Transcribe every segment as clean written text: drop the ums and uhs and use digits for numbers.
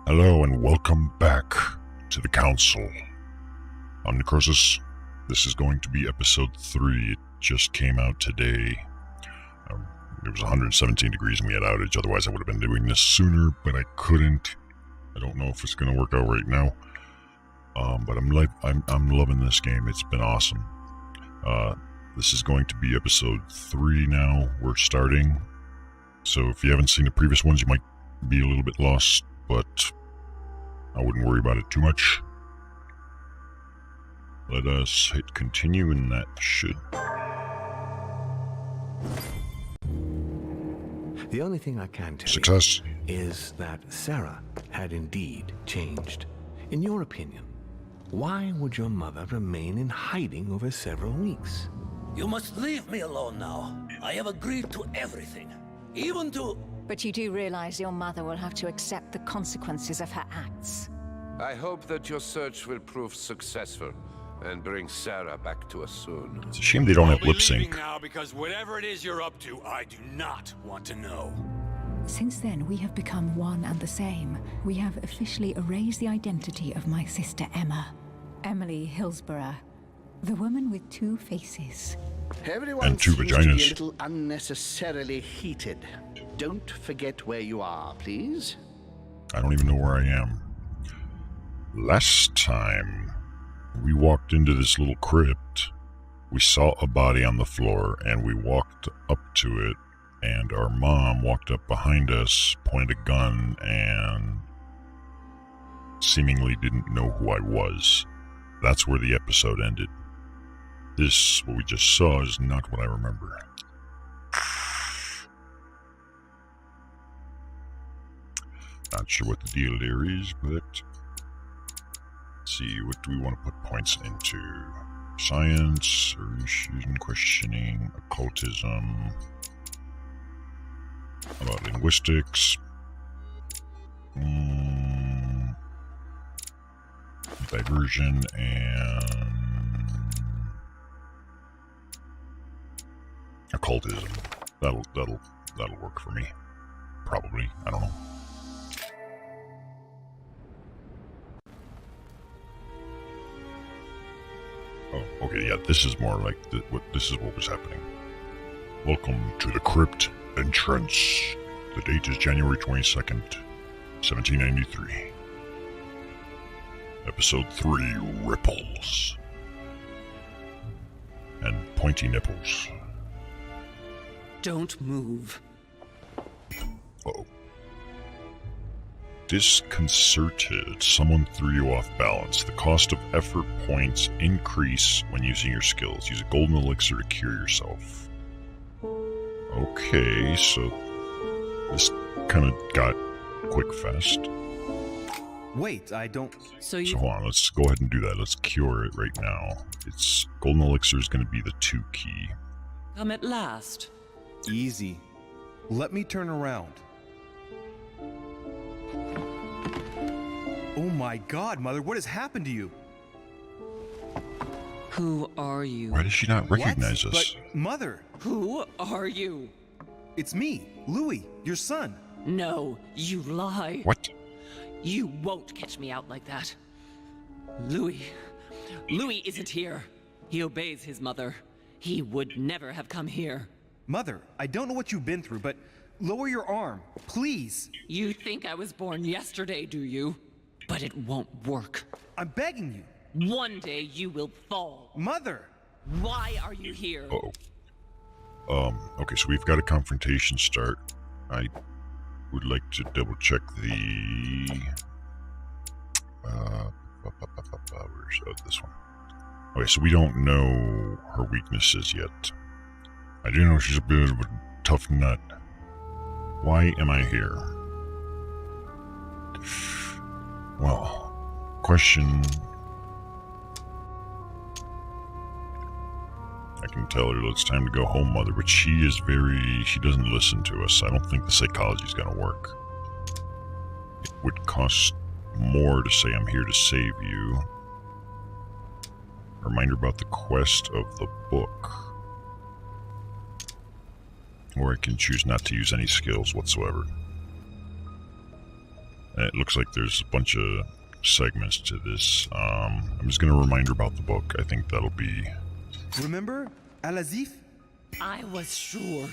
Hello and welcome back to the Council. I'm Necroxix. This is going to be episode 3. It just came out today. It was 117 degrees and we had outage, otherwise I would have been doing this sooner, but I couldn't. I don't know if it's going to work out right now. But I'm loving this game. It's been awesome. This is going to be episode 3 now. We're starting. So if you haven't seen the previous ones, you might be a little bit lost, but I wouldn't worry about it too much. Let us hit continue, and that should... The only thing I can tell Success. you is that Sarah had indeed changed. In your opinion, why would your mother remain in hiding over several weeks? You must leave me alone now. I have agreed to everything, even to... But you do realize your mother will have to accept the consequences of her acts. I hope that your search will prove successful and bring Sarah back to us soon. It's a shame they don't have lip sync. Now, because whatever it is you're up to, I do not want to know. Since then, we have become one and the same. We have officially erased the identity of my sister Emma. Emily Hillsborough. The woman with two faces. Everyone And two seems to vaginas. be a little unnecessarily heated. Don't forget where you are, please. I don't even know where I am. Last time, we walked into this little crypt. We saw a body on the floor, and we walked up to it, and our mom walked up behind us, pointed a gun, and seemingly didn't know who I was. That's where the episode ended. This, what we just saw, is not what I remember. Not sure what the deal there is, but... Let's see, what do we want to put points into? Science, and questioning, occultism... How about linguistics? Diversion and... occultism. That'll work for me. Probably. I don't know. Oh, okay, yeah, this is more like this is what was happening. Welcome to the crypt entrance. The date is January 22nd, 1793. Episode 3, Ripples. And pointy nipples. Don't move. Uh-oh. Disconcerted. Someone threw you off balance. The cost of effort points increase when using your skills. Use a golden elixir to cure yourself. Okay, so this kind of got quick fast. Wait, I don't... So hold on, let's go ahead and do that. Let's cure it right now. It's golden elixir is going to be the 2 key. Come at last. Easy. Let me turn around. Oh my god, Mother, what has happened to you? Who are you? Why does she not recognize us? But, Mother! Who are you? It's me, Louis, your son. No, you lie. What? You won't catch me out like that. Louis isn't here. He obeys his mother. He would never have come here. Mother, I don't know what you've been through, but lower your arm, please. You think I was born yesterday, do you? But it won't work. I'm begging you. One day you will fall. Mother! Why are you here? Uh-oh. Okay, so we've got a confrontation start. I would like to double check the... where's this one? Okay, so we don't know her weaknesses yet. I do know she's a bit of a tough nut. Why am I here? Well, question... I can tell her it's time to go home, Mother, but she doesn't listen to us. I don't think the psychology is going to work. It would cost more to say I'm here to save you. Reminder about the quest of the book. Or I can choose not to use any skills whatsoever. It looks like there's a bunch of segments to this. I'm just going to remind her about the book. I think that'll be... Remember? Al-Azif? I was sure.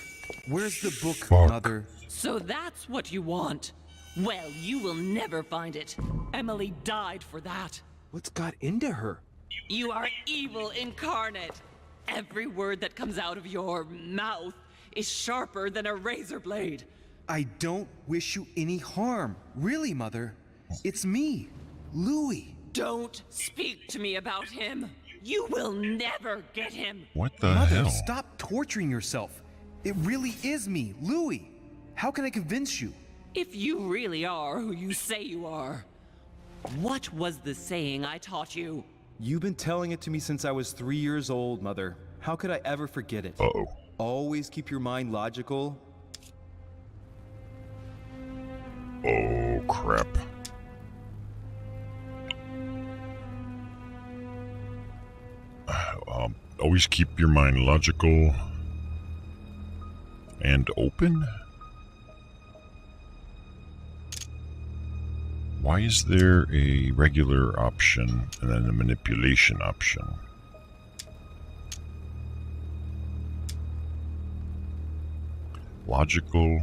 Where's the book, Fuck. Mother? So that's what you want? Well, you will never find it. Emily died for that. What's got into her? You are evil incarnate. Every word that comes out of your mouth is sharper than a razor blade. I don't wish you any harm. Really, Mother. It's me, Louis. Don't speak to me about him. You will never get him. What the Mother, hell? stop torturing yourself. It really is me, Louis. How can I convince you? If you really are who you say you are, what was the saying I taught you? You've been telling it to me since I was 3 years old, Mother. How could I ever forget it? Uh-oh. Always keep your mind logical. Oh, crap. Always keep your mind logical and open? Why is there a regular option and then a manipulation option? Logical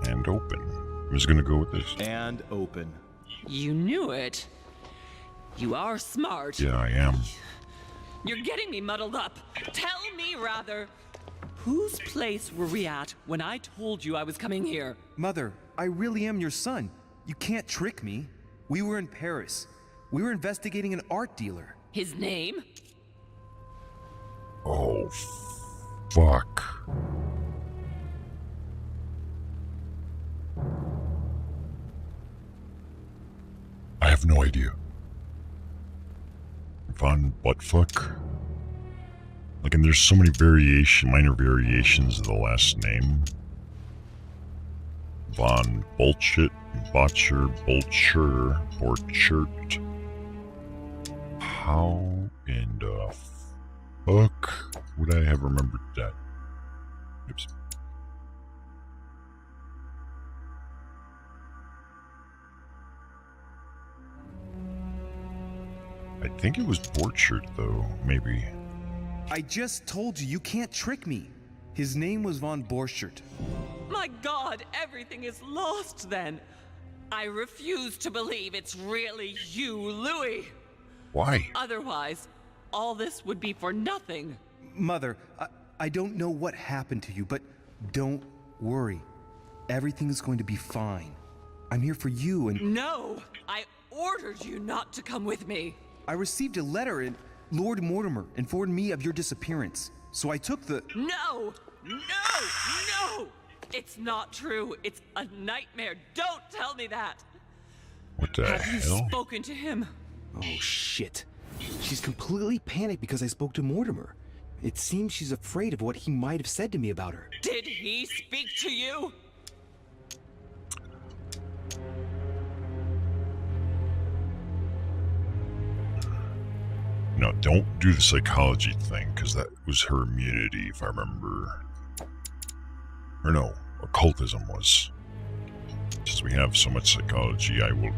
and open. I'm just gonna go with this. And open. You knew it. You are smart. Yeah, I am. You're getting me muddled up. Tell me, rather, whose place were we at when I told you I was coming here? Mother, I really am your son. You can't trick me. We were in Paris. We were investigating an art dealer. His name? Oh, fuck. I have no idea. Von Buttfuck? Like, and there's so many minor variations of the last name. Von Bullshit, Botcher, Bolcher, Borchert. How in the fuck would I have remembered that? Oops. I think it was Borchert, though, maybe. I just told you, you can't trick me. His name was von Borchert. My God, everything is lost then. I refuse to believe it's really you, Louis. Why? Otherwise, all this would be for nothing. Mother, I don't know what happened to you, but don't worry. Everything is going to be fine. I'm here for you and... No! I ordered you not to come with me. I received a letter and Lord Mortimer informed me of your disappearance. So I took the... No! No! No! It's not true. It's a nightmare. Don't tell me that. What the Have you hell? spoken to him? Oh, shit. She's completely panicked because I spoke to Mortimer. It seems she's afraid of what he might have said to me about her. Did he speak to you? No, don't do the psychology thing, because that was her immunity, if I remember. Or no, occultism was. Since we have so much psychology, I will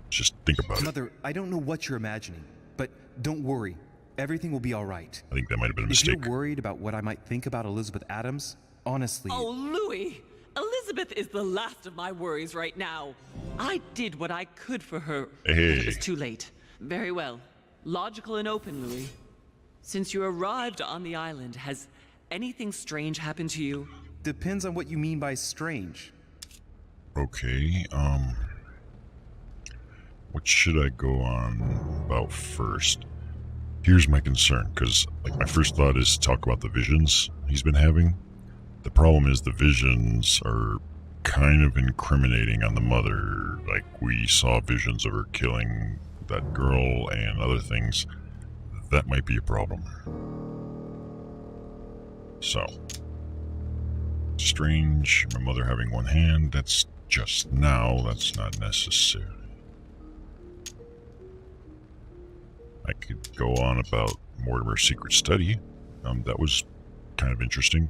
just think about it. Mother, I don't know what you're imagining, but don't worry. Everything will be all right. I think that might have been a If mistake. you're worried about what I might think about Elizabeth Adams, honestly... Oh, Louis! Elizabeth is the last of my worries right now. I did what I could for her. Hey. But it was too late. Very well. Logical and open, Louis. Since you arrived on the island, has anything strange happened to you? Depends on what you mean by strange. Okay, what should I go on about first? Here's my concern, because like my first thought is to talk about the visions he's been having. The problem is the visions are kind of incriminating on the mother. Like, we saw visions of her killing that girl and other things. That might be a problem. So, strange, my mother having one hand, that's just now, that's not necessary. I could go on about Mortimer's secret study. That was kind of interesting.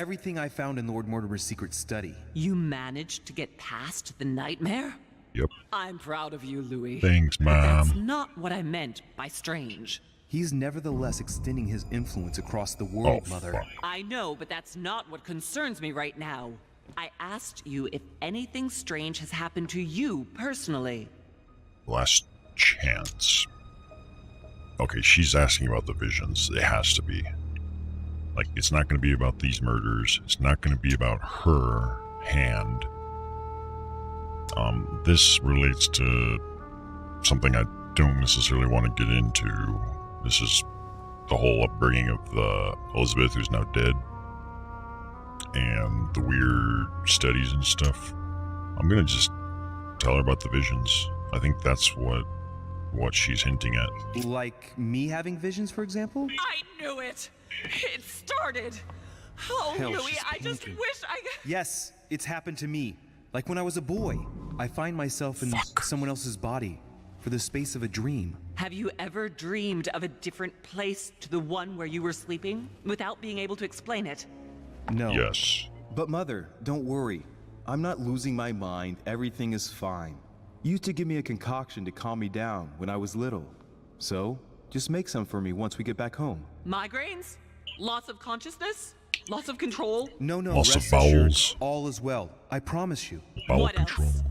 Everything I found in Lord Mortimer's secret study. You managed to get past the nightmare? Yep. I'm proud of you, Louis. Thanks, But that's Mom. not what I meant by strange. He's nevertheless extending his influence across the world, Oh, Mother. fuck. I know, but that's not what concerns me right now. I asked you if anything strange has happened to you personally. Last chance. Okay, she's asking about the visions. It has to be. Like, it's not going to be about these murders. It's not going to be about her hand. This relates to something I don't necessarily want to get into. This is the whole upbringing of Elizabeth, who's now dead, and the weird studies and stuff. I'm going to just tell her about the visions. I think that's what she's hinting at. Like me having visions, for example? I knew it! It started! Oh, Hell, Louis, she's I just panicking. wish I... Yes, it's happened to me. Like when I was a boy. I find myself in someone else's body for the space of a dream. Have you ever dreamed of a different place to the one where you were sleeping, without being able to explain it? No. Yes. But Mother, don't worry. I'm not losing my mind. Everything is fine. You used to give me a concoction to calm me down when I was little. So, just make some for me once we get back home. Migraines? Loss of consciousness? Loss of control? No, Loss of rest assured, bowels. all is well. I promise you. Bowel What control. else?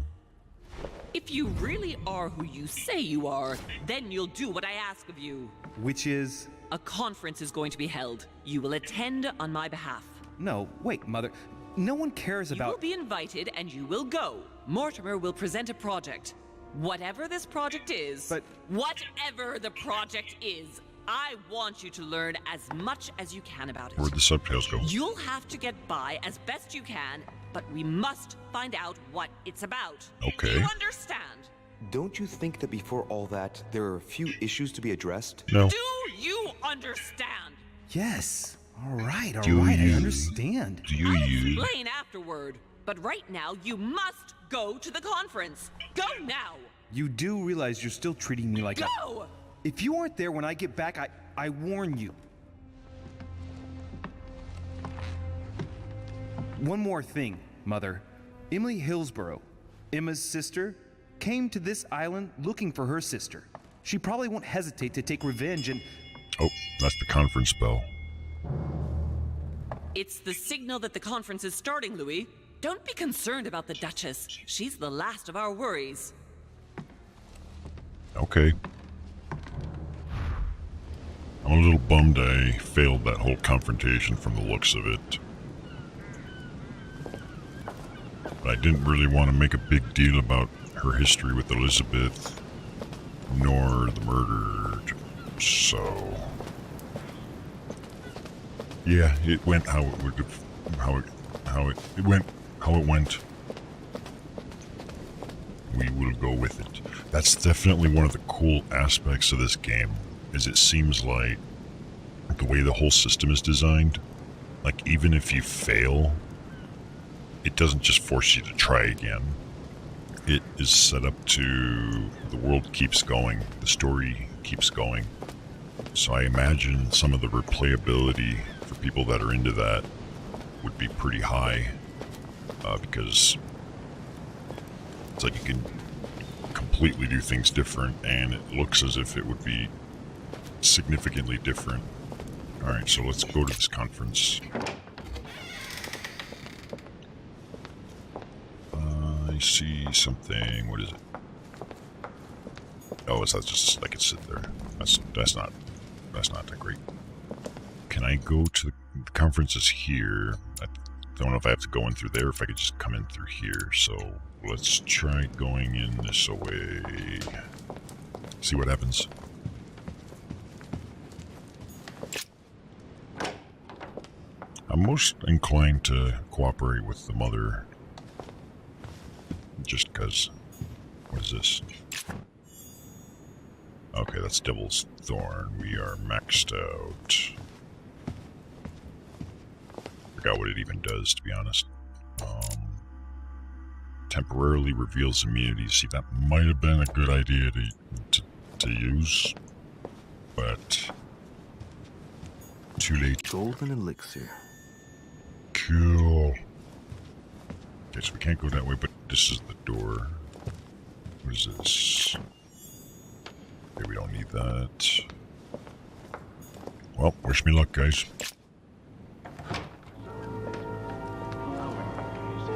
If you really are who you say you are, then you'll do what I ask of you. Which is... A conference is going to be held. You will attend on my behalf. No, wait, Mother. No one cares You will about... be invited and you will go. Mortimer will present a project. Whatever this project is, But- whatever the project is, I want you to learn as much as you can about it. Where'd the subtitles go? You'll have to get by as best you can, but we must find out what it's about. Okay. You understand? Don't you think that before all that, there are a few issues to be addressed? No. Do you understand? Yes. All right, Do I you? understand. Do you I'll use? explain afterward. But right now, you must go to the conference. Go now. You do realize you're still treating me like Go! If you aren't there when I get back, I warn you. One more thing, Mother. Emily Hillsborough, Emma's sister, came to this island looking for her sister. She probably won't hesitate to take revenge and... Oh, that's the conference bell. It's the signal that the conference is starting, Louis. Don't be concerned about the Duchess. She's the last of our worries. Okay. I'm a little bummed I failed that whole confrontation from the looks of it. But I didn't really want to make a big deal about her history with Elizabeth, nor the murder, so... Yeah, it went how it would have, it went how it went. We will go with it. That's definitely one of the cool aspects of this game, is it seems like the way the whole system is designed, like even if you fail, it doesn't just force you to try again. It is set up to, the world keeps going, the story keeps going. So I imagine some of the replayability for people that are into that would be pretty high, because it's like you can completely do things different, and it looks as if it would be significantly different. Alright, so let's go to this conference. I see something. What is it? Oh, is that just I could sit there? That's not that great. Can I go to the conferences here? I don't know if I have to go in through there, or if I could just come in through here. So let's try going in this way. See what happens. I'm most inclined to cooperate with the mother. Just because. What is this? Okay, that's Devil's Thorn. We are maxed out. Forgot what it even does, to be honest. Temporarily reveals immunity. See, that might have been a good idea to use, but too late. Golden elixir. chill. Okay, so we can't go that way, but this is the door. What is this? Okay, we don't need that. Well, wish me luck, guys.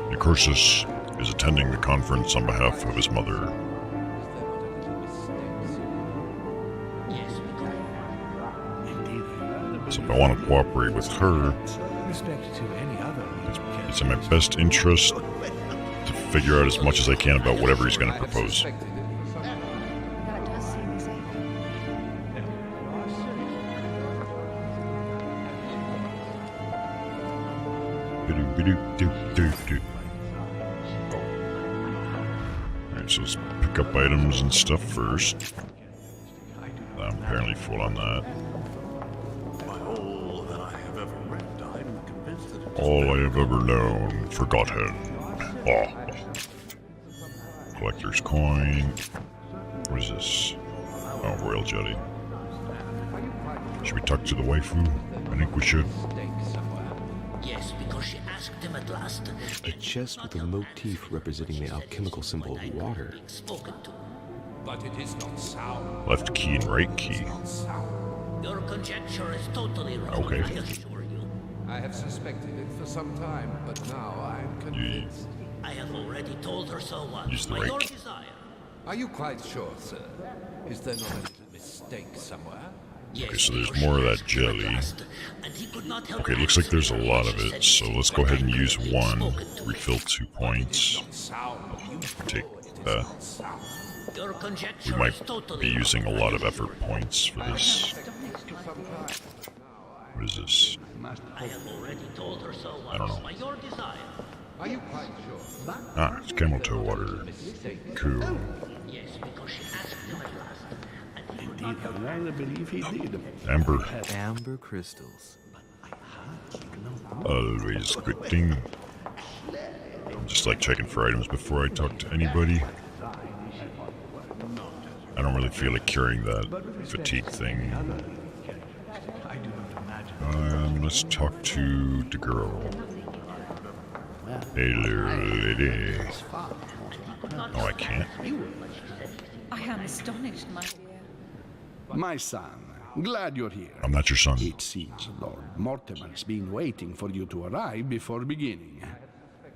Necroxix is attending the conference on behalf of his mother. So if I want to cooperate with her, it's in my best interest to figure out as much as I can about whatever he's going to propose. That does seem easy. Alright, so let's pick up items and stuff first. I'm apparently full on that. All I have ever known, forgotten. Oh. Collector's coin. What is this? Oh, royal jelly. Should we talk to the waifu? I think we should. Yes, because she asked him at last. A chest with a motif representing the alchemical symbol of water. Spoken to. But it is not sound. Left key and right key. Your conjecture is totally wrong, Okay. I assure you. I have suspected it for some time, but now I am convinced. I have already told her so once. Use the By right your key. desire. Are you quite sure, sir? Is there not a little mistake somewhere? Okay, so there's more of that jelly. Okay, looks like there's a lot of it, so let's go ahead and use one. Refill 2 points. Take that. We might be using a lot of effort points for this. What is this? I have already told her so I don't know. By your desire. Are you quite sure? Ah, it's camel toe water. Cool. Yes, because she asked him at last. And he would Indeed, I rather believe he did. Amber. Amber crystals. Always a good thing. Just like checking for items before I talk to anybody. I don't really feel like carrying that fatigue thing. Let's talk to the girl. Hello, lady. Oh, I can't. I am astonished, my dear. My son, glad you're here. I'm not your son. It seems Lord Mortimer's been waiting for you to arrive before beginning.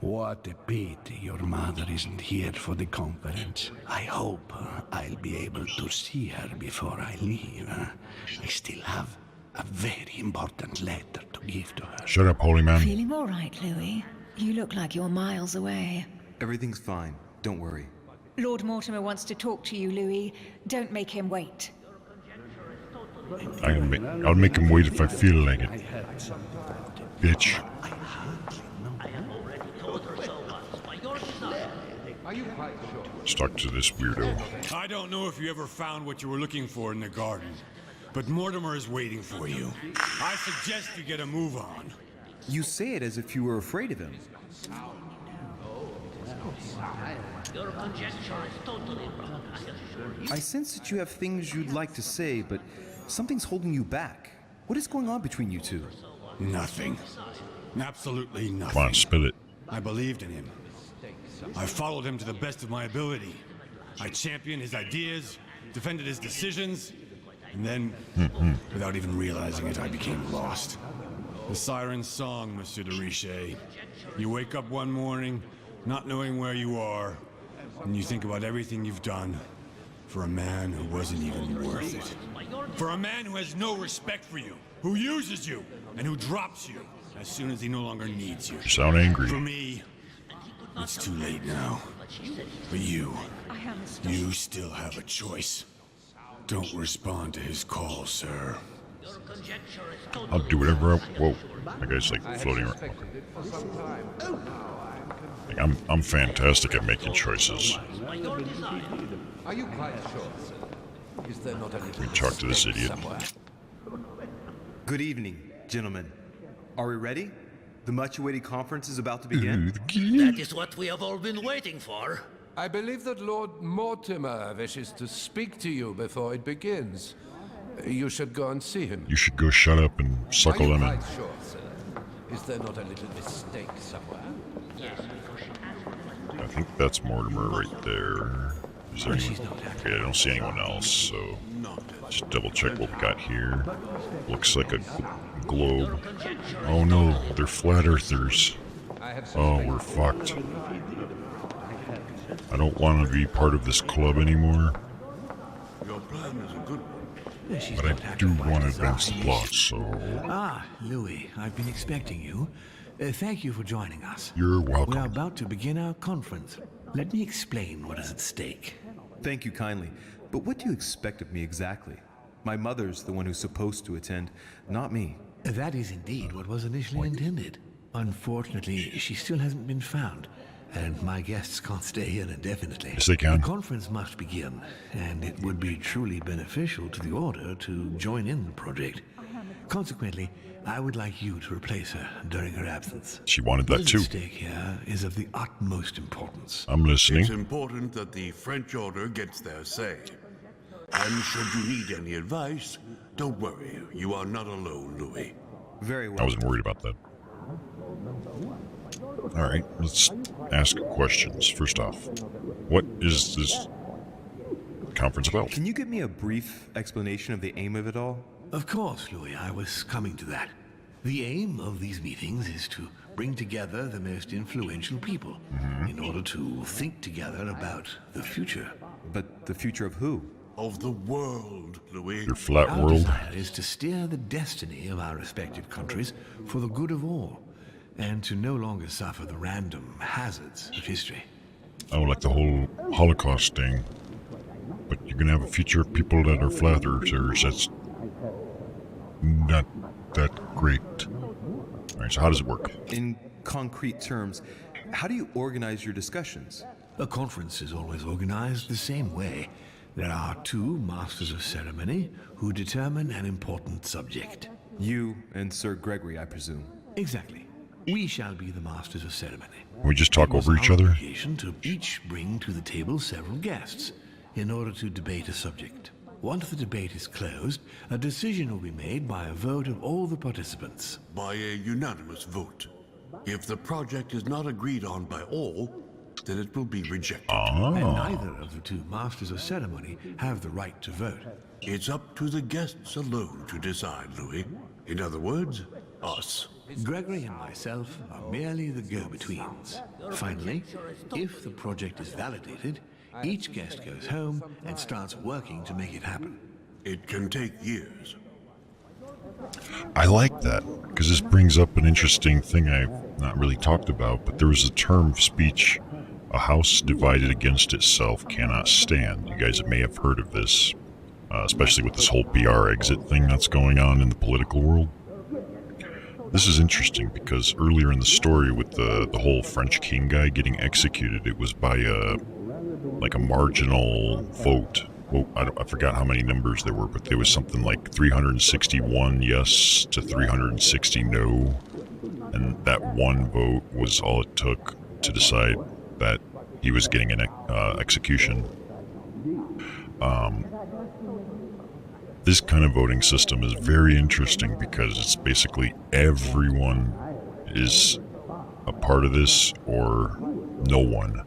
What a pity your mother isn't here for the conference. I hope I'll be able to see her before I leave. I still have a very important letter to give to her. Shut up, holy man. Feeling all right, Louis? You look like you're miles away. Everything's fine. Don't worry. Lord Mortimer wants to talk to you, Louis. Don't make him wait. I'll make him wait if I feel like it. Bitch. Are you quite sure? Let's talk to this weirdo. I don't know if you ever found what you were looking for in the garden, but Mortimer is waiting for you. I suggest you get a move on. You say it as if you were afraid of him. Your conjecture is totally wrong, I assure you. I sense that you have things you'd like to say, but something's holding you back. What is going on between you two? Nothing. Absolutely nothing. Come on, spill it. I believed in him. I followed him to the best of my ability. I championed his ideas, defended his decisions, and then, without even realizing it, I became lost. The siren's song, Monsieur de Richet. You wake up one morning, not knowing where you are, and you think about everything you've done for a man who wasn't even worth it. For a man who has no respect for you, who uses you, and who drops you as soon as he no longer needs you. You sound angry. For me, it's too late now. But you still have a choice. Don't respond to his call, sir. I'll do whatever I... Whoa. That guy's like floating around. Like, I'm fantastic at making choices. Are you quite sure, sir? Is there not a little We talk to this mistake idiot. somewhere? Good evening, gentlemen. Are we ready? The much-awaited conference is about to begin. That is what we have all been waiting for. I believe that Lord Mortimer wishes to speak to you before it begins. You should go and see him. You should go shut up and Are suckle you lemon. quite sure, sir? Is there not a little mistake somewhere? I think that's Mortimer right there. Is there anyone? Okay, I don't see anyone else, so just double check what we got here. Looks like a globe. Oh no, they're flat earthers. Oh, we're fucked. I don't want to be part of this club anymore. Your plan is a good one. But I do want to advance the plot, so... Ah, Louis, I've been expecting you. Thank you for joining us. You're welcome. We're about to begin our conference. Let me explain what is at stake. Thank you kindly, but what do you expect of me exactly? My mother's the one who's supposed to attend, not me. That is indeed what was initially intended. Unfortunately, she still hasn't been found, and my guests can't stay here indefinitely. Yes, they can. The conference must begin, and it would be truly beneficial to the Order to join in the project. Consequently, I would like you to replace her during her absence. She wanted that What is too. at stake here is of the utmost importance. I'm listening. It's important that the French Order gets their say. And should you need any advice, don't worry. You are not alone, Louis. Very well. I wasn't worried about that. Alright, let's ask questions. First off, what is this conference about? Can you give me a brief explanation of the aim of it all? Of course, Louis, I was coming to that. The aim of these meetings is to bring together the most influential people in order to think together about the future. But the future of who? Of the world, Louis. Your flat Our world? desire is to steer the destiny of our respective countries for the good of all, and to no longer suffer the random hazards of history. Oh, like the whole Holocaust thing. But you're gonna have a future of people that are flat earthers. That's not that great. Alright, so how does it work? In concrete terms, how do you organize your discussions? A conference is always organized the same way. There are two masters of ceremony who determine an important subject. You and Sir Gregory, I presume. Exactly. We shall be the masters of ceremony. We just talk It was over each our other? obligation to each bring to the table several guests in order to debate a subject. Once the debate is closed, a decision will be made by a vote of all the participants. By a unanimous vote. If the project is not agreed on by all, then it will be rejected. And neither of the two masters of ceremony have the right to vote. It's up to the guests alone to decide, Louis. In other words, us. Gregory and myself are merely the go-betweens. Finally, if the project is validated, each guest goes home and starts working to make it happen. It can take years. I like that, because this brings up an interesting thing I've not really talked about, but there was a term of speech, a house divided against itself cannot stand. You guys may have heard of this, especially with this whole BR exit thing that's going on in the political world. This is interesting because earlier in the story with the whole French king guy getting executed, it was by a marginal vote. Well, I forgot how many numbers there were, but there was something like 361 yes to 360 no. And that one vote was all it took to decide that he was getting an execution. This kind of voting system is very interesting because it's basically everyone is a part of this or no one.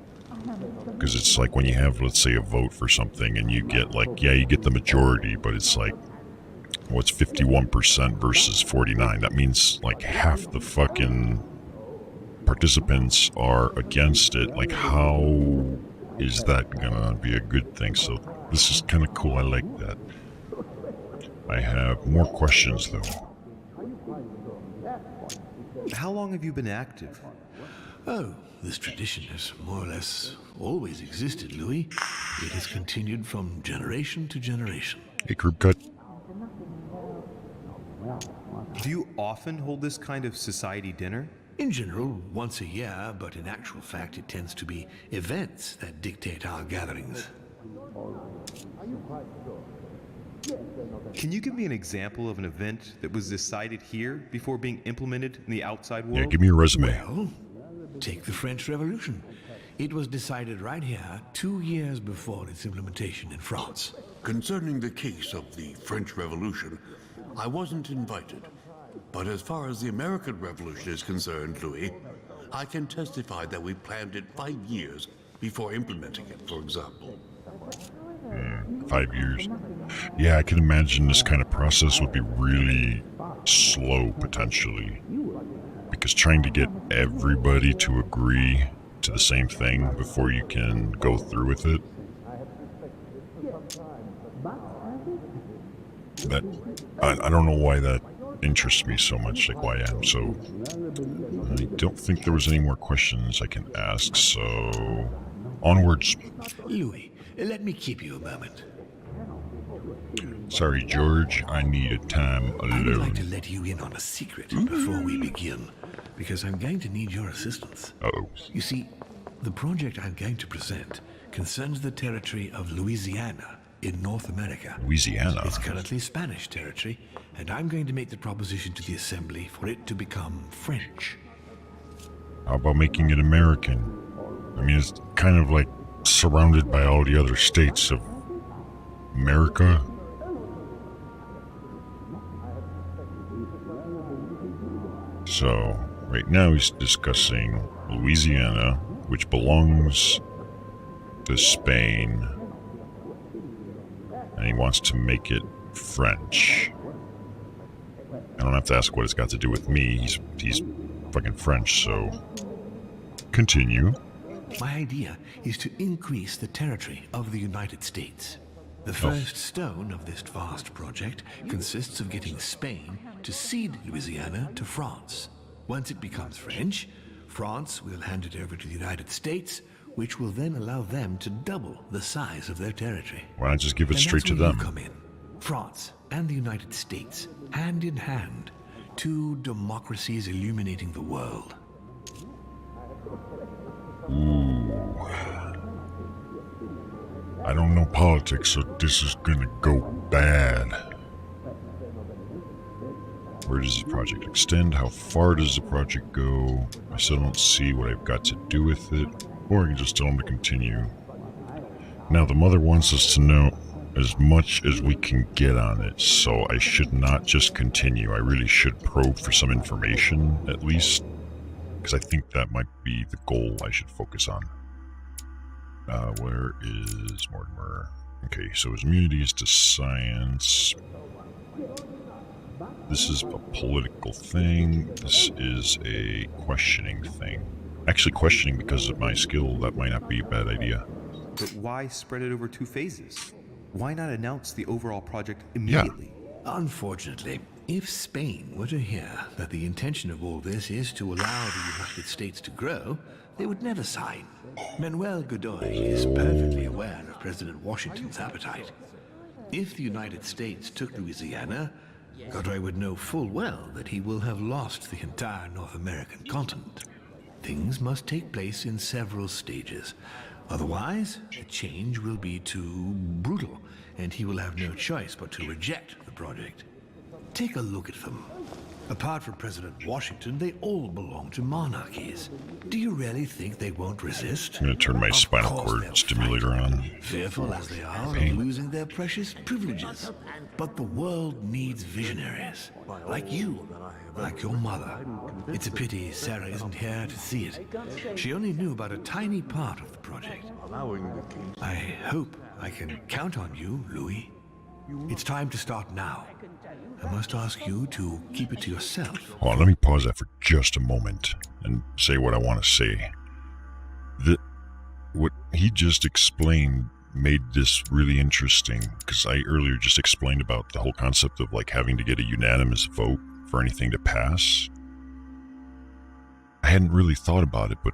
Because it's like when you have, let's say, a vote for something and you get like, yeah, you get the majority, but it's like, what's 51% versus 49? That means like half the fucking participants are against it. Like, how is that gonna be a good thing? So this is kind of cool. I like that. I have more questions though. How long have you been active? Oh, this tradition has more or less always existed, Louis. It has continued from generation to generation. Hey, group cut. Do you often hold this kind of society dinner? In general, once a year, but in actual fact it tends to be events that dictate our gatherings. Can you give me an example of an event that was decided here before being implemented in the outside world? Yeah, give me your resume. Well, take the French Revolution. It was decided right here 2 years before its implementation in France. Concerning the case of the French Revolution, I wasn't invited. But as far as the American Revolution is concerned, Louis, I can testify that we planned it 5 years before implementing it, for example. 5 years. Yeah, I can imagine this kind of process would be really slow, potentially. Because trying to get everybody to agree to the same thing before you can go through with it. That, I don't know why that interests me so much, like why I'm so... I don't think there was any more questions I can ask, so... Onwards. Louis, let me keep you a moment. Sorry, George, I needed time alone. I would like to let you in on a secret before we begin, because I'm going to need your assistance. Uh-oh. You see, the project I'm going to present concerns the territory of Louisiana in North America. Louisiana? It's currently Spanish territory, and I'm going to make the proposition to the Assembly for it to become French. How about making it American? I mean, it's kind of like surrounded by all the other states of America. So, right now he's discussing Louisiana, which belongs to Spain, and he wants to make it French. I don't have to ask what it's got to do with me. He's fucking French, so continue. My idea is to increase the territory of the United States. The first stone of this vast project consists of getting Spain to cede Louisiana to France. Once it becomes French, France will hand it over to the United States, which will then allow them to double the size of their territory. Why not just give it straight to And that's where them? you come in. France and the United States, hand in hand, two democracies illuminating the world. Ooh. I don't know politics, so this is gonna go bad. Where does the project extend? How far does the project go? I still don't see what I've got to do with it. Or I can just tell them to continue. Now, the mother wants us to know as much as we can get on it, so I should not just continue. I really should probe for some information, at least. Because I think that might be the goal I should focus on. Where is Mortimer? Okay, so his immunity is to science. This is a political thing. This is a questioning thing. Actually, questioning because of my skill, that might not be a bad idea. But why spread it over 2 phases? Why not announce the overall project immediately? Yeah. Unfortunately, if Spain were to hear that the intention of all this is to allow the United States to grow, they would never sign. Manuel Godoy is perfectly aware of President Washington's appetite. If the United States took Louisiana, Godoy would know full well that he will have lost the entire North American continent. Things must take place in several stages. Otherwise, the change will be too brutal, and he will have no choice but to reject the project. Take a look at them. Apart from President Washington, they all belong to monarchies. Do you really think they won't resist? I'm gonna turn my spinal cord stimulator on. Fearful as they are of losing their precious privileges. But the world needs visionaries. Like you. Like your mother. It's a pity Sarah isn't here to see it. She only knew about a tiny part of the project. I hope I can count on you, Louis. It's time to start now. I must ask you to keep it to yourself. Hold on, let me pause that for just a moment and say what I want to say. What he just explained made this really interesting, because I earlier just explained about the whole concept of like having to get a unanimous vote for anything to pass. I hadn't really thought about it, but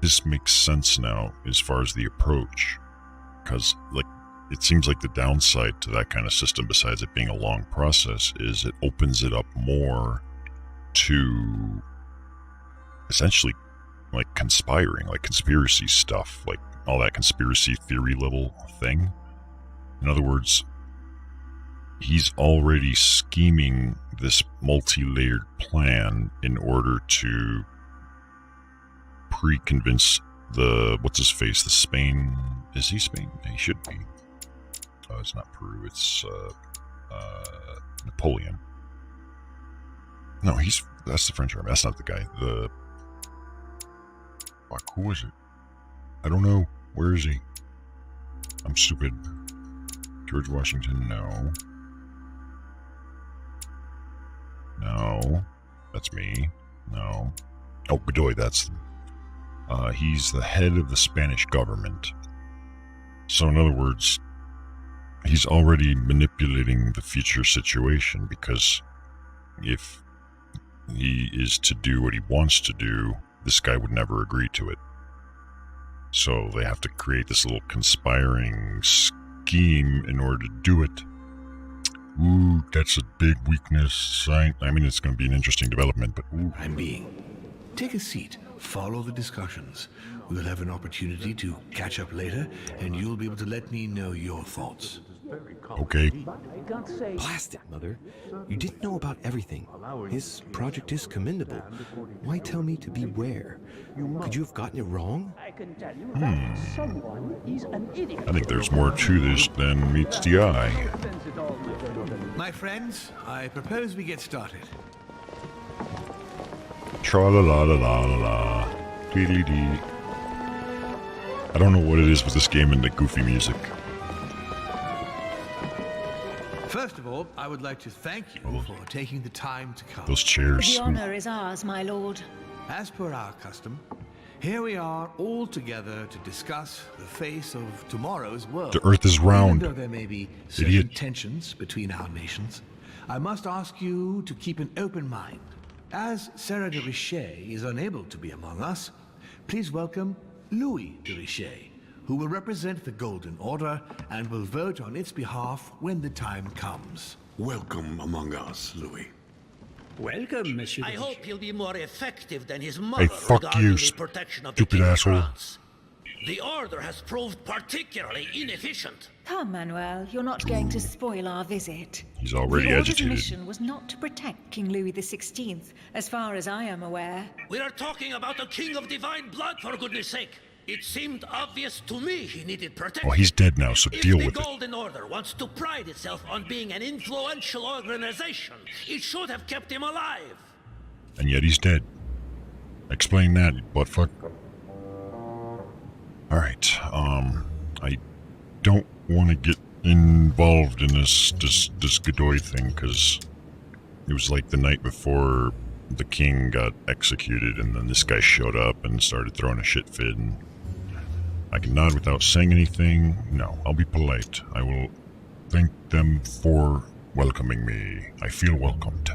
this makes sense now as far as the approach, because like it seems like the downside to that kind of system, besides it being a long process, is it opens it up more to essentially like conspiring, like conspiracy stuff, like all that conspiracy theory level thing. In other words, he's already scheming this multi-layered plan in order to pre-convince the, what's his face, the Spain, is he Spain? He should be. It's not Peru, it's Napoleon. No, that's the French army. That's not the guy. Fuck, who was it? I don't know. Where is he? I'm stupid. George Washington, no. No. That's me. No. Oh, Godoy, that's... he's the head of the Spanish government. So in other words, he's already manipulating the future situation, because if he is to do what he wants to do, this guy would never agree to it. So they have to create this little conspiring scheme in order to do it. Ooh, that's a big weakness. I mean, it's going to be an interesting development, but ooh. I'm being. Take a seat. Follow the discussions. We'll have an opportunity to catch up later, and you'll be able to let me know your thoughts. Okay. Blast it, Mother. You didn't know about everything. His project is commendable. Why tell me to beware? Could you have gotten it wrong? I think there's more to this than meets the eye. My friends, I propose we get started. Tra-la-la-la-la-la-la. Dee-dee-dee. I don't know what it is with this game and the goofy music. First of all, I would like to thank you for taking the time to come. Those chairs. The honor is ours, my lord. As per our custom, here we are all together to discuss the face of tomorrow's world. The earth is round. Even though there may be certain tensions between our nations, I must ask you to keep an open mind. As Sarah de Richet is unable to be among us, please welcome Louis de Richet, who will represent the Golden Order and will vote on its behalf when the time comes. Welcome among us, Louis. Welcome, Monsieur. I hope he'll be more effective than his Hey, mother fuck regarding you, the protection of the stupid King of asshole. France. The Order has proved particularly inefficient. Come, Manuel, you're not going to spoil our visit. He's already the Order's agitated. mission was not to protect King Louis XVI, as far as I am aware. We are talking about a king of divine blood, for goodness sake. It seemed obvious to me he needed protection. Well, he's dead now, so deal with If the it. Golden Order wants to pride itself on being an influential organization, it should have kept him alive. And yet he's dead. Explain that, you buttfuck. Alright, I don't want to get involved in this Godoy thing, because it was like the night before the king got executed, and then this guy showed up and started throwing a shit fit, and I can nod without saying anything. No, I'll be polite. I will thank them for welcoming me. I feel welcomed,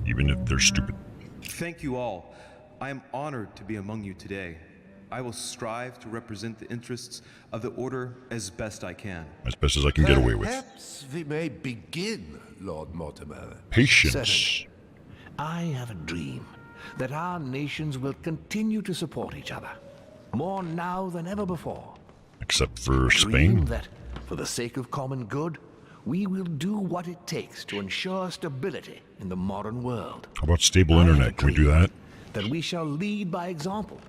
even if they're stupid. Thank you all. I am honored to be among you today. I will strive to represent the interests of the Order as best I can. As best as I can get away with. Perhaps we may begin, Lord Mortimer. Patience. Certainly. I have a dream that our nations will continue to support each other, more now than ever before. Except for A Spain. dream that, for the sake of common good, we will do what it takes to ensure stability in the modern world. How about stable internet? Can we do that? That we shall lead by example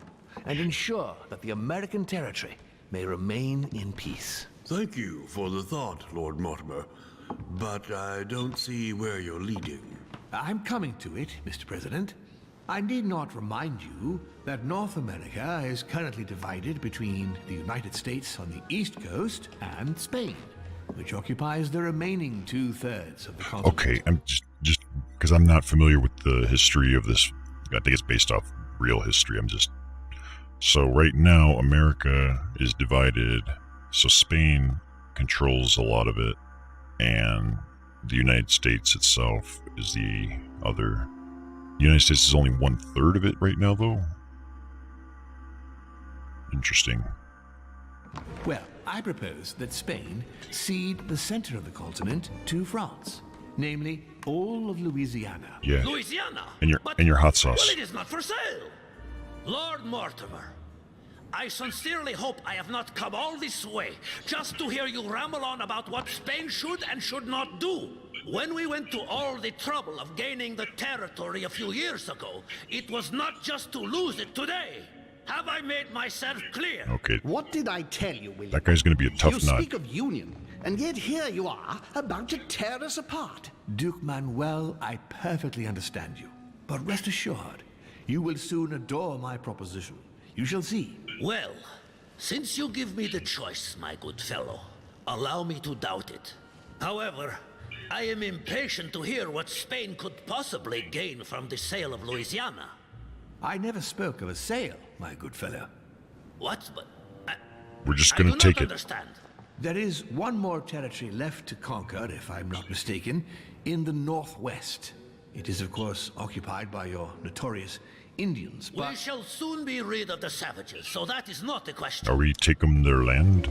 and ensure that the American territory may remain in peace. Thank you for the thought, Lord Mortimer, but I don't see where you're leading. I'm coming to it, Mr. President. I need not remind you that North America is currently divided between the United States on the East Coast and Spain, which occupies the remaining 2/3 of the continent. Okay, I'm just because I'm not familiar with the history of this. I think it's based off real history. So right now America is divided. So Spain controls a lot of it, and the United States itself is the other. The United States is only 1/3 of it right now, though. Interesting. Well, I propose that Spain cede the center of the continent to France, namely all of Louisiana. Yeah. Louisiana? And your hot sauce. Well, it is not for sale. Lord Mortimer, I sincerely hope I have not come all this way just to hear you ramble on about what Spain should and should not do. When we went to all the trouble of gaining the territory a few years ago, it was not just to lose it today. Have I made myself clear? Okay. What did I tell you, William? That guy's gonna be a tough You nut. speak of union, and yet here you are, about to tear us apart. Duke Manuel, I perfectly understand you. But rest assured, you will soon adore my proposition. You shall see. Well, since you give me the choice, my good fellow, allow me to doubt it. However, I am impatient to hear what Spain could possibly gain from the sale of Louisiana. I never spoke of a sale, my good fellow. What? But we're just going to take it. Understand. There is one more territory left to conquer, if I'm not mistaken, in the northwest. It is, of course, occupied by your notorious Indians, but... We shall soon be rid of the savages, so that is not the question. Are we taking their land?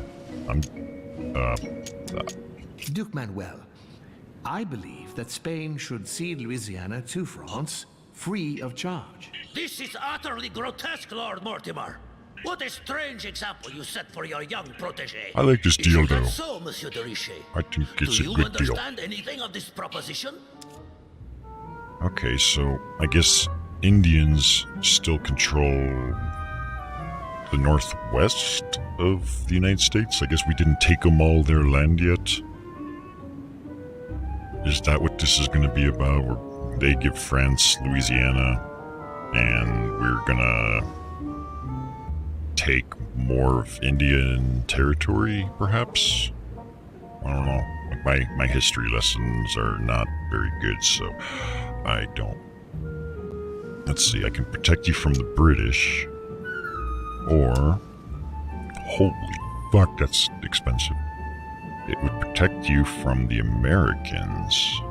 Duke Manuel, I believe that Spain should cede Louisiana to France, free of charge. This is utterly grotesque, Lord Mortimer. What a strange example you set for your young protege. I like this deal, though. So, Monsieur de Richet? I think it's a good deal. Do you understand anything of this proposition? Okay, so I guess Indians still control the northwest of the United States. I guess we didn't take them all their land yet. Is that what this is going to be about? Where they give France Louisiana, and we're gonna take more of Indian territory, perhaps? I don't know. My history lessons are not very good, so I don't. Let's see, I can protect you from the British, or... Holy fuck, that's expensive. It would protect you from the Americans.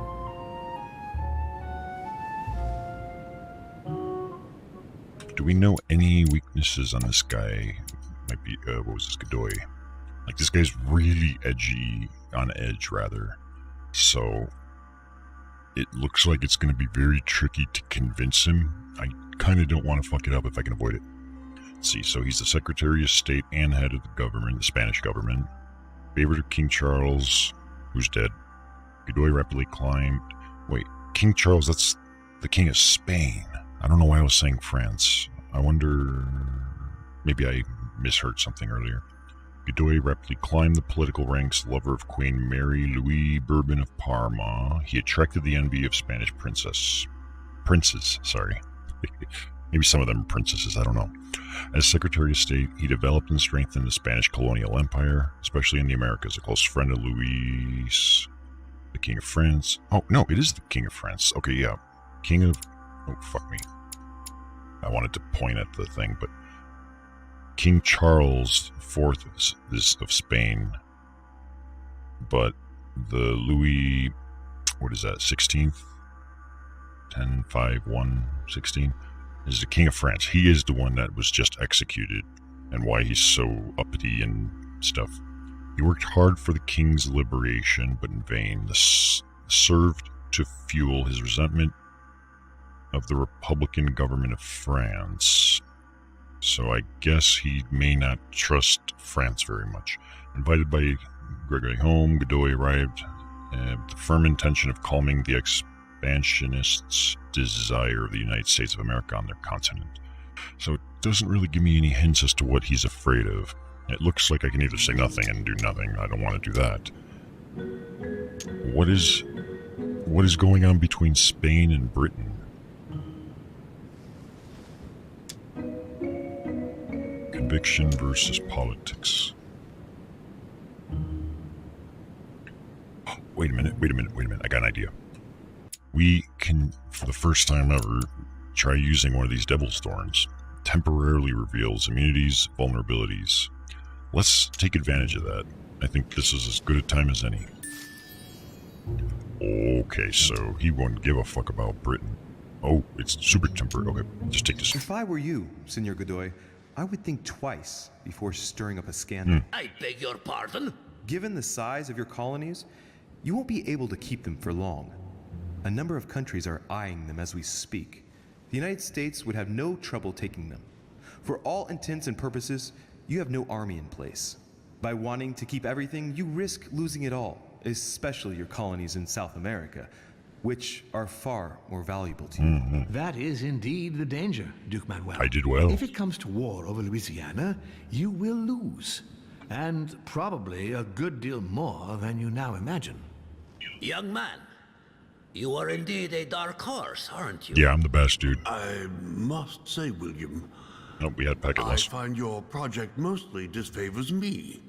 Do we know any weaknesses on this guy? Might be, what was this, Godoy? Like, this guy's really edgy, on edge, rather. So, it looks like it's going to be very tricky to convince him. I kind of don't want to fuck it up if I can avoid it. Let's see, so he's the Secretary of State and head of the government, the Spanish government. Favorite of King Charles, who's dead. Godoy rapidly climbed... Wait, King Charles, that's the King of Spain. I don't know why I was saying France. I wonder... Maybe I misheard something earlier. Godoy rapidly climbed the political ranks, lover of Queen Mary Louis Bourbon of Parma. He attracted the envy of Spanish princes, sorry. Maybe some of them are princesses, I don't know. As Secretary of State, he developed and strengthened the Spanish colonial empire, especially in the Americas. A close friend of Louis, the King of France. Oh, no, it is the King of France. Okay, yeah. King of... Oh, fuck me. I wanted to point at the thing, but... King Charles IV is of Spain. But the Louis... What is that, 16th? 10, 5, 1, 16? Is the King of France. He is the one that was just executed, and why he's so uppity and stuff. He worked hard for the king's liberation, but in vain. This served to fuel his resentment of the Republican government of France. So I guess he may not trust France very much. Invited by Gregory home, Godoy arrived with the firm intention of calming the expansionists' desire of the United States of America on their continent. So it doesn't really give me any hints as to what he's afraid of. It looks like I can either say nothing and do nothing. I don't want to do that. What is going on between Spain and Britain? Conviction versus politics. Oh, wait a minute. I got an idea. We can, for the first time ever, try using one of these Devil's Thorns. Temporarily reveals immunities, vulnerabilities. Let's take advantage of that. I think this is as good a time as any. Okay, so he won't give a fuck about Britain. Oh, it's super temper. Okay, just take this. If I were you, Senor Godoy, I would think twice before stirring up a scandal. I beg your pardon? Given the size of your colonies, you won't be able to keep them for long. A number of countries are eyeing them as we speak. The United States would have no trouble taking them. For all intents and purposes, you have no army in place. By wanting to keep everything, you risk losing it all, especially your colonies in South America, which are far more valuable to you. That is indeed the danger, Duke Manuel. I did well. If it comes to war over Louisiana, you will lose. And probably a good deal more than you now imagine. Young man, You are indeed a dark horse, aren't you? Yeah, I'm the best, dude. I must say, William, Nope, we had packet I less. find your project mostly disfavors me.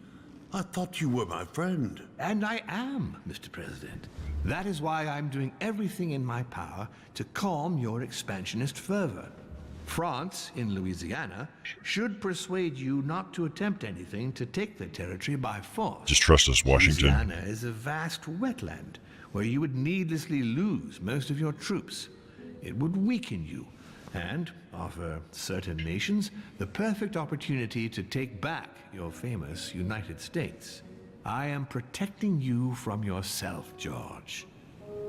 I thought you were my friend. And I am, Mr. President. That is why I'm doing everything in my power to calm your expansionist fervor. France, in Louisiana, should persuade you not to attempt anything to take the territory by force. Just trust us, Washington. Louisiana is a vast wetland where you would needlessly lose most of your troops. It would weaken you and offer certain nations the perfect opportunity to take back your famous United States. I am protecting you from yourself, George.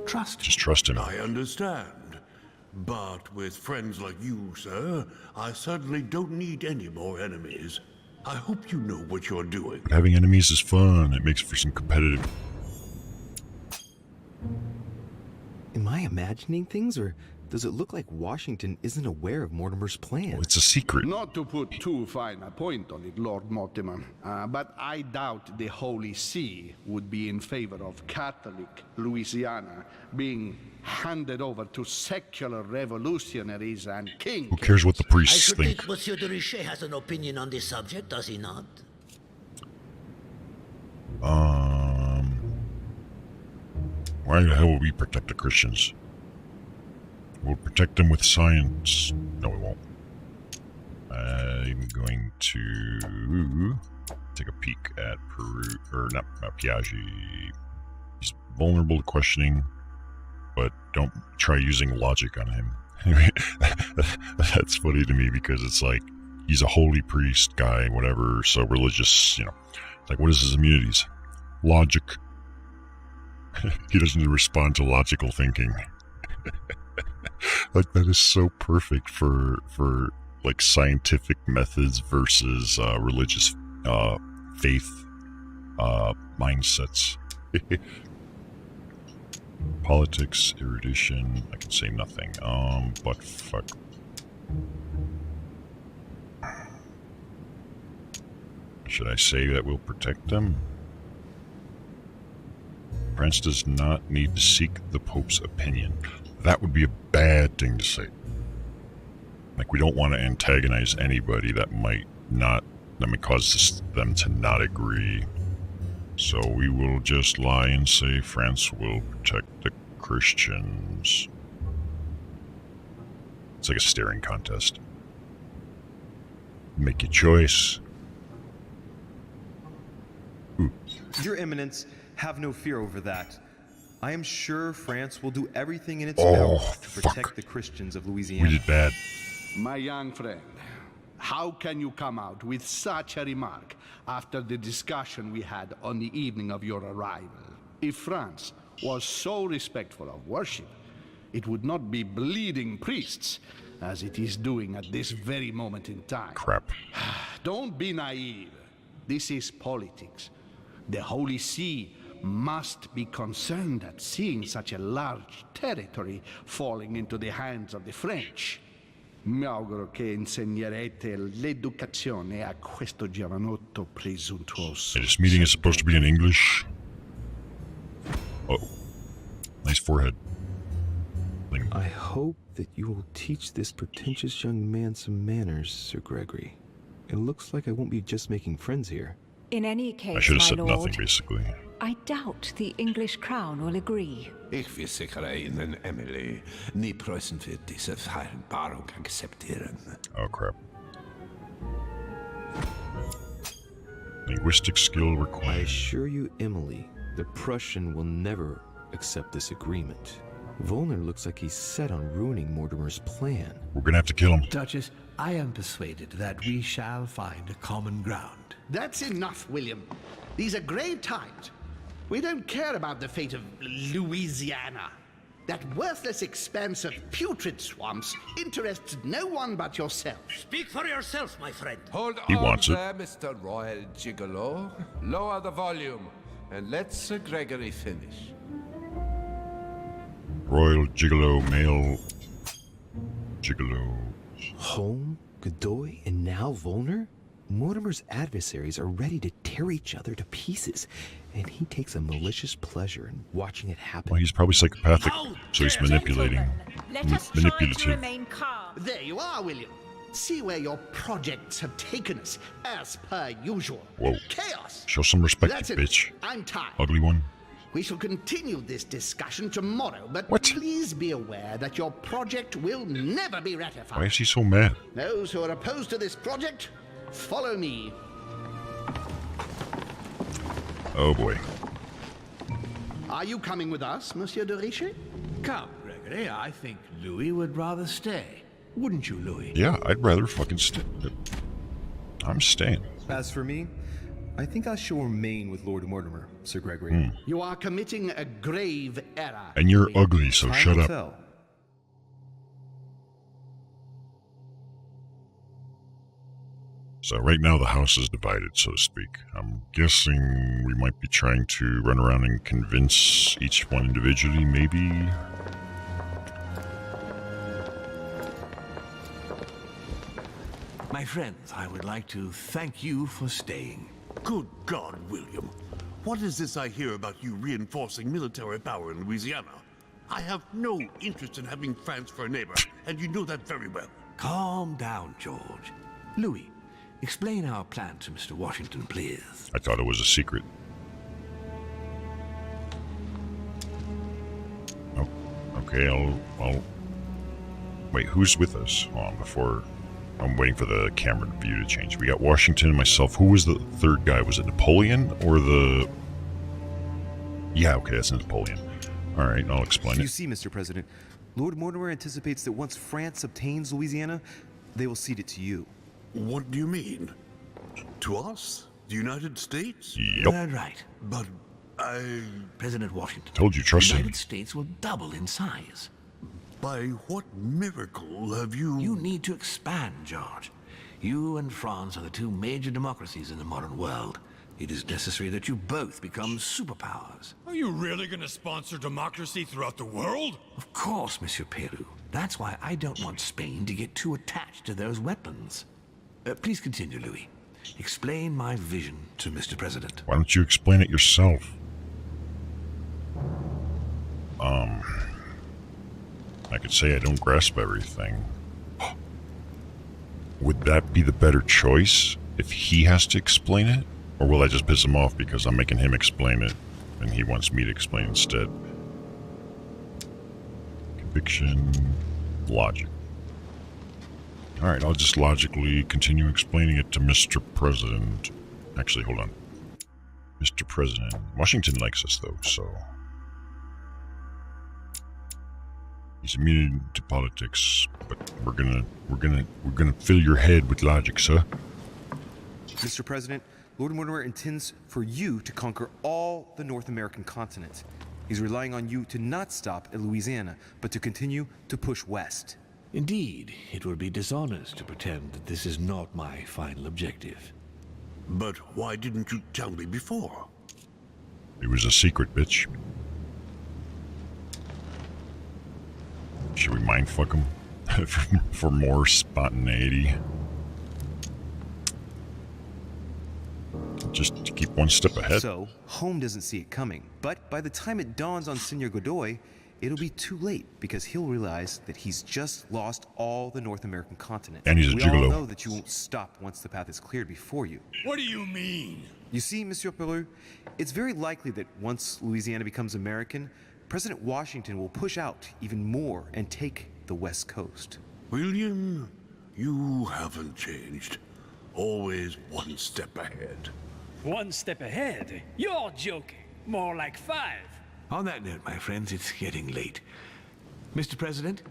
Trust me. Just trust him. I understand. But with friends like you, sir, I certainly don't need any more enemies. I hope you know what you're doing. But having enemies is fun. It makes for some competitive... Am I imagining things, or does it look like Washington isn't aware of Mortimer's plan? Oh, it's a secret. Not to put too fine a point on it, Lord Mortimer, but I doubt the Holy See would be in favor of Catholic Louisiana being handed over to secular revolutionaries and kings. Who cares what the I priests should think? think Monsieur de Richet has an opinion on this subject, does he not? Why the hell would we protect the Christians? We'll protect them with science. No, we won't. I'm going to take a peek at Peru, or not Piaget. He's vulnerable to questioning, but don't try using logic on him. That's funny to me because it's like, he's a holy priest guy, whatever, so religious, you know. Like, what is his immunities? Logic. He doesn't respond to logical thinking. Like, that is so perfect for like scientific methods versus religious faith mindsets. Politics, erudition, I can say nothing. But fuck. Should I say that we'll protect them? France does not need to seek the Pope's opinion. That would be a bad thing to say. Like, we don't want to antagonize anybody that might cause them to not agree. So we will just lie and say France will protect the Christians. It's like a staring contest. Make your choice. Ooh. Your Eminence, have no fear over that. I am sure France will do everything in its power to protect the Christians of Louisiana. We did bad. My young friend, how can you come out with such a remark after the discussion we had on the evening of your arrival? If France was so respectful of worship, it would not be bleeding priests, as it is doing at this very moment in time. Crap. Don't be naive. This is politics. The Holy See must be concerned at seeing such a large territory falling into the hands of the French. Mi auguro che insegnerete l'educazione a questo giovanotto presuntuoso. Hey, this meeting is supposed to be in English. Oh, nice forehead. I hope that you will teach this pretentious young man some manners, Sir Gregory. It looks like I won't be just making friends here. In any case, I should have my said lord, nothing, basically. I doubt the English crown will agree. Ich versichere Ihnen, Emily, nie Preußen wird diese Vereinbarung akzeptieren. Oh, crap. Linguistic skill I required. assure you, Emily, the Prussian will never accept this agreement. Volner looks like he's set on ruining Mortimer's plan. We're gonna have to kill him. Duchess, I am persuaded that we shall find a common ground. That's enough, William. These are grave times. We don't care about the fate of Louisiana. That worthless expanse of putrid swamps interests no one but yourself. Speak for yourself, my friend. Hold He on wants it. there, Mr. Royal Gigolo. Lower the volume, and let Sir Gregory finish. Royal Gigolo, male Gigolo. Home, Godoy, and now Volner? Mortimer's adversaries are ready to tear each other to pieces, and he takes a malicious pleasure in watching it happen. Well, he's probably psychopathic, so he's manipulating. Let us try to Manipulative. remain calm. There you are, William. See where your projects have taken us, as per usual. Whoa. Chaos. Show some respect, That's you it. bitch. I'm tired. Ugly one. We shall continue this discussion tomorrow, but What? please be aware that your project will never be ratified. Why is he so mad? Those who are opposed to this project, follow me. Oh boy. Are you coming with us, Monsieur de Richet? Come, Gregory. I think Louis would rather stay. Wouldn't you, Louis? Yeah, I'd rather fucking stay. I'm staying. As for me, I think I shall remain with Lord Mortimer, Sir Gregory. You are committing a grave error. And you're ugly, so Time shut will up. tell. So right now the house is divided, so to speak. I'm guessing we might be trying to run around and convince each one individually, maybe? My friends, I would like to thank you for staying. Good God, William. What is this I hear about you reinforcing military power in Louisiana? I have no interest in having France for a neighbor, and you know that very well. Calm down, George. Louis, explain our plan to Mr. Washington, please. I thought it was a secret. Oh, okay, I'll... Wait, who's with us? Hold on, before... I'm waiting for the camera view to change. We got Washington and myself. Who was the third guy? Was it Napoleon or the... Yeah, okay, that's Napoleon. All right, I'll explain You it. see, Mr. President, Lord Mortimer anticipates that once France obtains Louisiana, they will cede it to you. What do you mean? To us? The United States? Yep. Right. But I... President Washington. Told you, trust the him. United States will double in size. By what miracle have you... You need to expand, George. You and France are the two major democracies in the modern world. It is necessary that you both become superpowers. Are you really going to sponsor democracy throughout the world? Of course, Monsieur Peru. That's why I don't want Spain to get too attached to those weapons. Please continue, Louis. Explain my vision to Mr. President. Why don't you explain it yourself? I could say I don't grasp everything. Would that be the better choice if he has to explain it? Or will I just piss him off because I'm making him explain it and he wants me to explain instead? Conviction, logic. Alright, I'll just logically continue explaining it to Mr. President. Actually, hold on. Mr. President. Washington likes us though, so... He's immune to politics, but we're gonna fill your head with logic, sir. Mr. President, Lord Mortimer intends for you to conquer all the North American continent. He's relying on you to not stop at Louisiana, but to continue to push west. Indeed, it would be dishonest to pretend that this is not my final objective. But why didn't you tell me before? It was a secret, bitch. Should we mindfuck him? for more spontaneity? Just to keep one step ahead. So, Home doesn't see it coming. But by the time it dawns on Senor Godoy, it'll be too late because he'll realize that he's just lost all the North American continent. And he's a we gigolo. all know that you won't stop once the path is cleared before you. What do you mean? You see, Monsieur Peru, it's very likely that once Louisiana becomes American, President Washington will push out even more and take the West Coast. William, you haven't changed. Always one step ahead. One step ahead? You're joking. More like 5. On that note, my friends, it's getting late. Mr. President,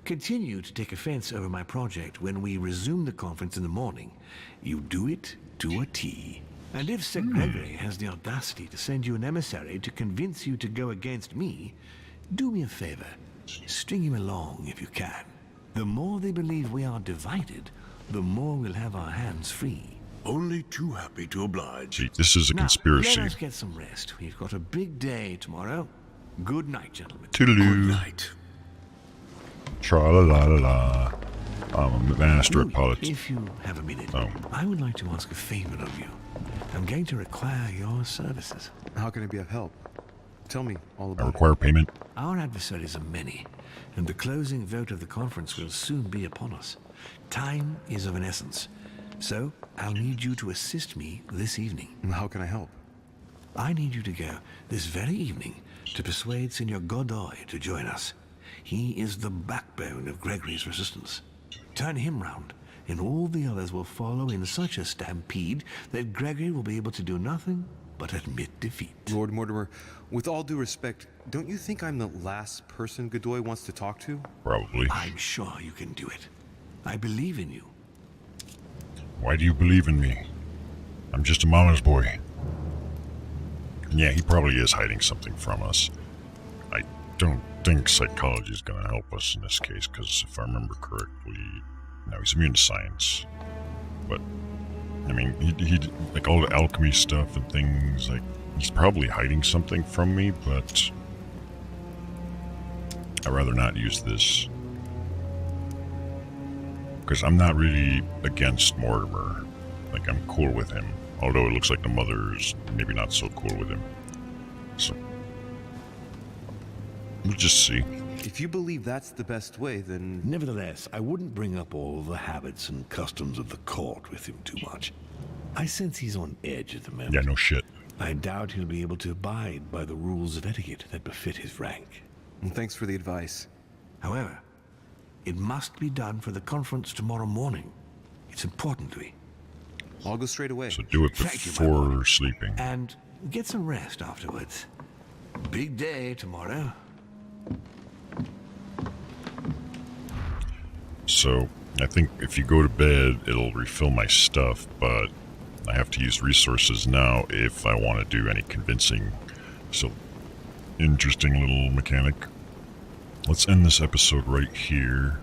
continue to take offense over my project when we resume the conference in the morning. You do it to a T. And if Sir Gregory has the audacity to send you an emissary to convince you to go against me, do me a favor. String him along if you can. The more they believe we are divided, the more we'll have our hands free. Only too happy to oblige. See, this is a conspiracy. Let us get some rest. We've got a big day tomorrow. Good night, gentlemen. Toodaloo. Good night. Tra-la-la-la-la. I'm a master at politics. If you have a minute, Oh. I would like to ask a favor of you. I'm going to require your services. How can I be of help? Tell me all I about require payment. Our adversaries are many, and the closing vote of the conference will soon be upon us. Time is of an essence, so I'll need you to assist me this evening. it. How can I help? I need you to go this very evening to persuade Senor Godoy to join us. He is the backbone of Gregory's resistance. Turn him round, and all the others will follow in such a stampede that Gregory will be able to do nothing but admit defeat. Lord Mortimer, with all due respect, don't you think I'm the last person Godoy wants to talk to? Probably. I'm sure you can do it. I believe in you. Why do you believe in me? I'm just a mama's boy. Yeah, he probably is hiding something from us. I don't think psychology is going to help us in this case, because if I remember correctly, no, he's immune to science. But, I mean, he like all the alchemy stuff and things, like, he's probably hiding something from me, but I'd rather not use this. Because I'm not really against Mortimer. Like, I'm cool with him. Although it looks like the mother's maybe not so cool with him. So, we'll just see. If you believe that's the best way, then... Nevertheless, I wouldn't bring up all the habits and customs of the court with him too much. I sense he's on edge at the moment. Yeah, no shit. I doubt he'll be able to abide by the rules of etiquette that befit his rank. Well, thanks for the advice. However, it must be done for the conference tomorrow morning. It's important, Louis. I'll go straight away. So do it Thank you, my before boy. sleeping. And get some rest afterwards. Big day tomorrow. So, I think if you go to bed, it'll refill my stuff, but I have to use resources now if I want to do any convincing. So, interesting little mechanic. Let's end this episode right here.